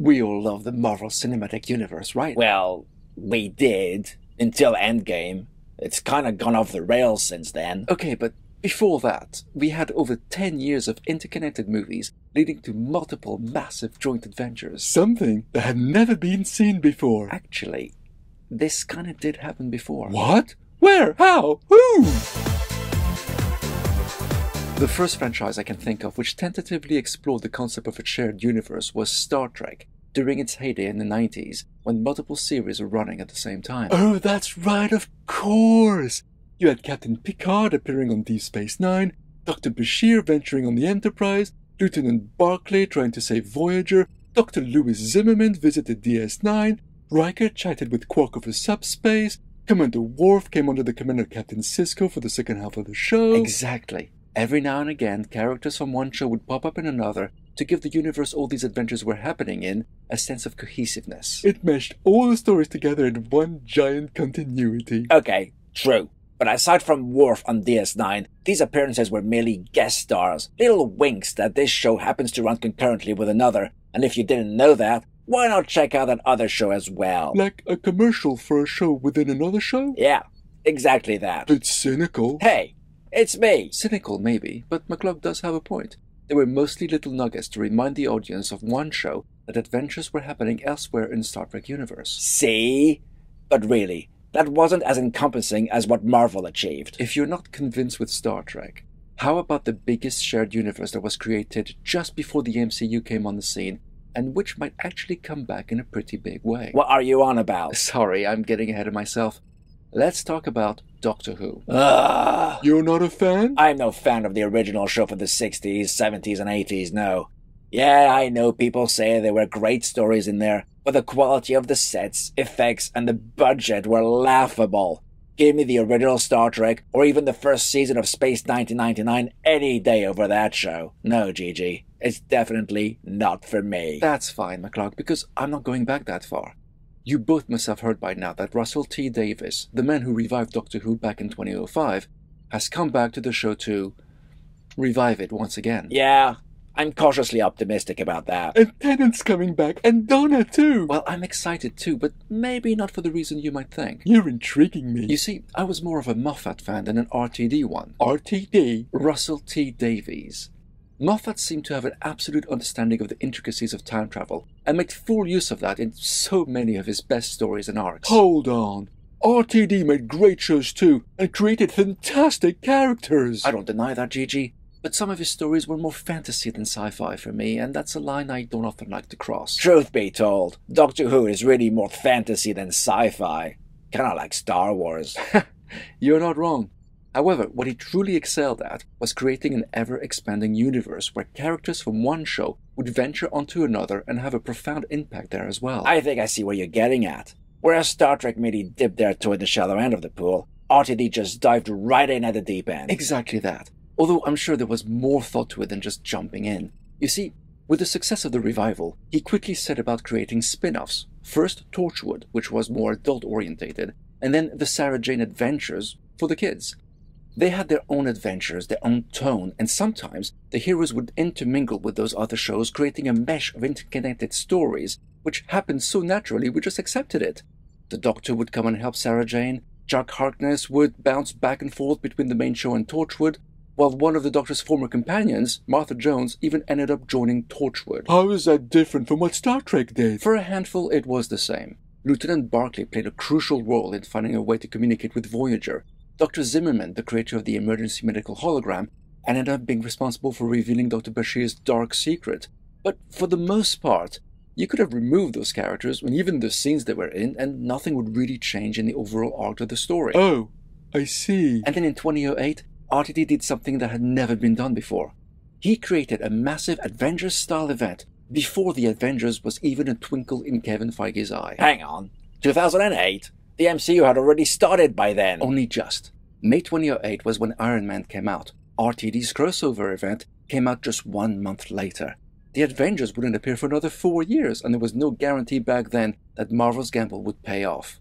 We all love the Marvel Cinematic Universe, right? Well, we did, until Endgame. It's kinda gone off the rails since then. Okay, but before that, we had over 10 years of interconnected movies leading to multiple massive joint adventures. Something that had never been seen before. Actually, this kinda did happen before. What? Where? How? Who? The first franchise I can think of which tentatively explored the concept of a shared universe was Star Trek, during its heyday in the 90s, when multiple series were running at the same time. Oh, that's right, of course! You had Captain Picard appearing on Deep Space Nine, Dr. Bashir venturing on the Enterprise, Lieutenant Barclay trying to save Voyager, Dr. Lewis Zimmerman visited DS9, Riker chatted with Quark over subspace, Commander Worf came under the command of Captain Sisko for the second half of the show. Exactly. Every now and again, characters from one show would pop up in another to give the universe all these adventures were happening in a sense of cohesiveness. It meshed all the stories together in one giant continuity. Okay, true. But aside from Worf on DS9, these appearances were merely guest stars, little winks that this show happens to run concurrently with another, and if you didn't know that, why not check out that other show as well? Like a commercial for a show within another show? Yeah, exactly that. It's cynical. Hey, it's me. Cynical, maybe, but McCluck does have a point. They were mostly little nuggets to remind the audience of one show that adventures were happening elsewhere in the Star Trek universe. See? But really, that wasn't as encompassing as what Marvel achieved. If you're not convinced with Star Trek, how about the biggest shared universe that was created just before the MCU came on the scene, and which might actually come back in a pretty big way? What are you on about? Sorry, I'm getting ahead of myself. Let's talk about Doctor Who. You're not a fan? I'm no fan of the original show from the 60s, 70s, and 80s, no. Yeah, I know people say there were great stories in there, but the quality of the sets, effects, and the budget were laughable. Give me the original Star Trek, or even the first season of Space 1999 any day over that show. No, Gigi, it's definitely not for me. That's fine, McCluck, because I'm not going back that far. You both must have heard by now that Russell T. Davies, the man who revived Doctor Who back in 2005, has come back to the show to revive it once again. Yeah, I'm cautiously optimistic about that. And Tennant's coming back, and Donna too! Well, I'm excited too, but maybe not for the reason you might think. You're intriguing me. You see, I was more of a Moffat fan than an RTD one. RTD? Russell T. Davies. Moffat seemed to have an absolute understanding of the intricacies of time travel, and made full use of that in so many of his best stories and arcs. Hold on. RTD made great shows too, and created fantastic characters. I don't deny that, Gigi, but some of his stories were more fantasy than sci-fi for me, and that's a line I don't often like to cross. Truth be told, Doctor Who is really more fantasy than sci-fi. Kinda like Star Wars. You're not wrong. However, what he truly excelled at was creating an ever-expanding universe where characters from one show would venture onto another and have a profound impact there as well. I think I see where you're getting at. Whereas Star Trek merely dipped there toward the shallow end of the pool, RTD just dived right in at the deep end. Exactly that. Although I'm sure there was more thought to it than just jumping in. You see, with the success of the revival, he quickly set about creating spin-offs. First Torchwood, which was more adult-orientated, and then the Sarah Jane Adventures for the kids. They had their own adventures, their own tone, and sometimes the heroes would intermingle with those other shows, creating a mesh of interconnected stories, which happened so naturally we just accepted it. The Doctor would come and help Sarah Jane, Jack Harkness would bounce back and forth between the main show and Torchwood, while one of the Doctor's former companions, Martha Jones, even ended up joining Torchwood. How is that different from what Star Trek did? For a handful, it was the same. Lieutenant Barclay played a crucial role in finding a way to communicate with Voyager. Dr. Zimmerman, the creator of the emergency medical hologram, ended up being responsible for revealing Dr. Bashir's dark secret. But for the most part, you could have removed those characters and even the scenes they were in, and nothing would really change in the overall arc of the story. Oh, I see. And then in 2008, RTD did something that had never been done before. He created a massive Avengers-style event before the Avengers was even a twinkle in Kevin Feige's eye. Hang on. 2008? The MCU had already started by then. Only just. May 2008 was when Iron Man came out. RTD's crossover event came out just 1 month later. The Avengers wouldn't appear for another 4 years, and there was no guarantee back then that Marvel's gamble would pay off.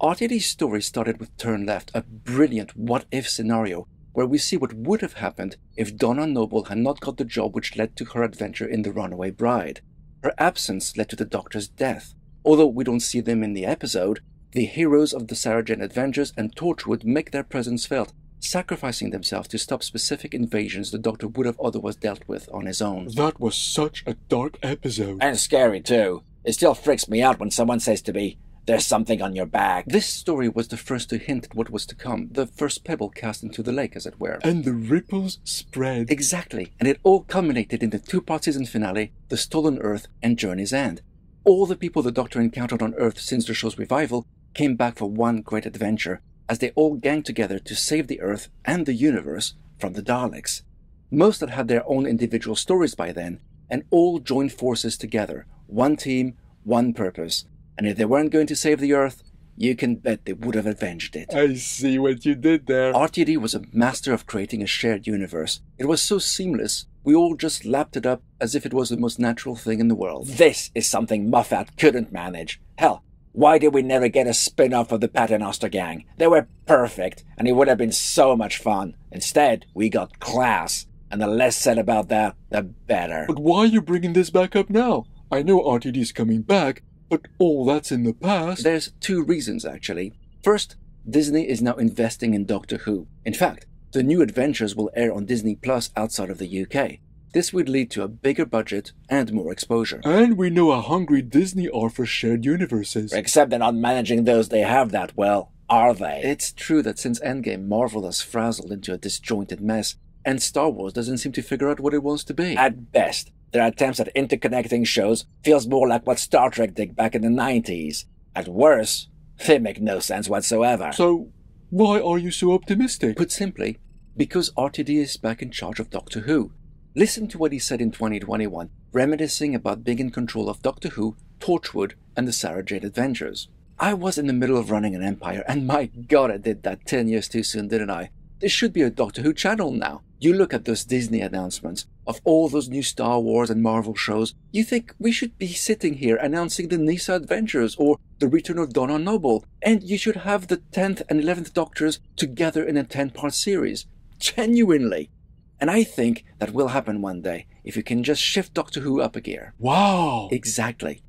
RTD's story started with Turn Left, a brilliant what-if scenario where we see what would have happened if Donna Noble had not got the job which led to her adventure in The Runaway Bride. Her absence led to the Doctor's death. Although we don't see them in the episode, the heroes of the Sarah Jane Adventures and Torchwood make their presence felt, sacrificing themselves to stop specific invasions the Doctor would have otherwise dealt with on his own. That was such a dark episode. And scary too. It still freaks me out when someone says to me, "There's something on your back." This story was the first to hint at what was to come, the first pebble cast into the lake, as it were. And the ripples spread. Exactly, and it all culminated in the two-part season finale, The Stolen Earth and Journey's End. All the people the Doctor encountered on Earth since the show's revival came back for one great adventure, as they all ganged together to save the Earth and the universe from the Daleks. Most had had their own individual stories by then, and all joined forces together, one team, one purpose. And if they weren't going to save the Earth, you can bet they would have avenged it. I see what you did there. RTD was a master of creating a shared universe. It was so seamless, we all just lapped it up as if it was the most natural thing in the world. This is something Moffat couldn't manage. Hell, why did we never get a spin-off of the Paternoster Gang? They were perfect, and it would have been so much fun. Instead, we got class, and the less said about that, the better. But why are you bringing this back up now? I know RTD's coming back, but all that's in the past. There's two reasons, actually. First, Disney is now investing in Doctor Who. In fact, the new adventures will air on Disney Plus outside of the UK. This would lead to a bigger budget and more exposure. And we know how hungry Disney are for shared universes. Except they're not managing those they have that well, are they? It's true that since Endgame, Marvel has frazzled into a disjointed mess, and Star Wars doesn't seem to figure out what it wants to be. At best, their attempts at interconnecting shows feels more like what Star Trek did back in the 90s. At worst, they make no sense whatsoever. So, why are you so optimistic? Put simply, because RTD is back in charge of Doctor Who. Listen to what he said in 2021, reminiscing about being in control of Doctor Who, Torchwood, and the Sarah Jane Adventures. I was in the middle of running an empire, and my god, I did that 10 years too soon, didn't I? There should be a Doctor Who channel now. You look at those Disney announcements of all those new Star Wars and Marvel shows, you think we should be sitting here announcing the Nisa Adventures or the Return of Donna Noble, and you should have the 10th and 11th Doctors together in a 10-part series. Genuinely. And I think that will happen one day, if you can just shift Doctor Who up a gear. Wow! Exactly.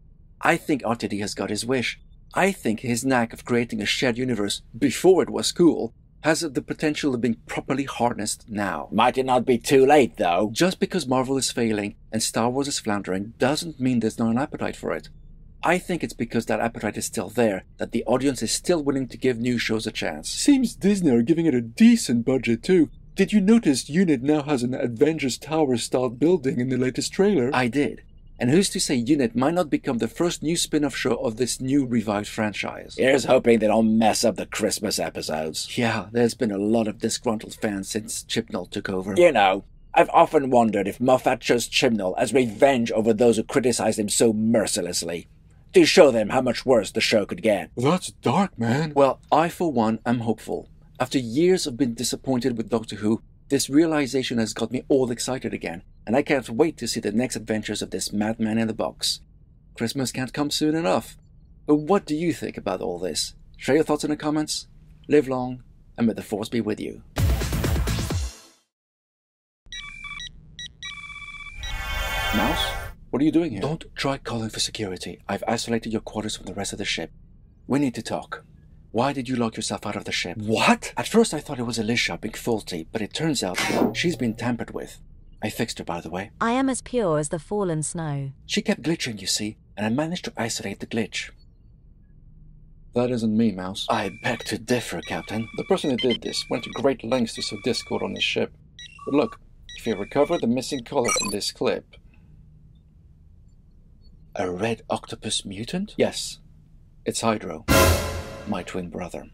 I think RTD has got his wish. I think his knack of creating a shared universe before it was cool has the potential of being properly harnessed now. Might it not be too late, though? Just because Marvel is failing and Star Wars is floundering doesn't mean there's not an appetite for it. I think it's because that appetite is still there, that the audience is still willing to give new shows a chance. Seems Disney are giving it a decent budget too. Did you notice UNIT now has an Avengers Tower-style building in the latest trailer? I did. And who's to say UNIT might not become the first new spin-off show of this new revived franchise? Here's hoping they don't mess up the Christmas episodes. Yeah, there's been a lot of disgruntled fans since Chibnall took over. You know, I've often wondered if Moffat chose Chibnall as revenge over those who criticized him so mercilessly, to show them how much worse the show could get. That's dark, man. Well, I for one am hopeful. After years of being disappointed with Doctor Who, this realization has got me all excited again, and I can't wait to see the next adventures of this madman in the box. Christmas can't come soon enough. But what do you think about all this? Share your thoughts in the comments. Live long, and may the Force be with you. Mouse? What are you doing here? Don't try calling for security. I've isolated your quarters from the rest of the ship. We need to talk. Why did you lock yourself out of the ship? What? At first I thought it was Alicia being faulty, but it turns out she's been tampered with. I fixed her, by the way. I am as pure as the fallen snow. She kept glitching, you see, and I managed to isolate the glitch. That isn't me, Mouse. I beg to differ, Captain. The person who did this went to great lengths to sow discord on his ship. But look, if you recover the missing color from this clip... A red octopus mutant? Yes, it's Hydro, my twin brother.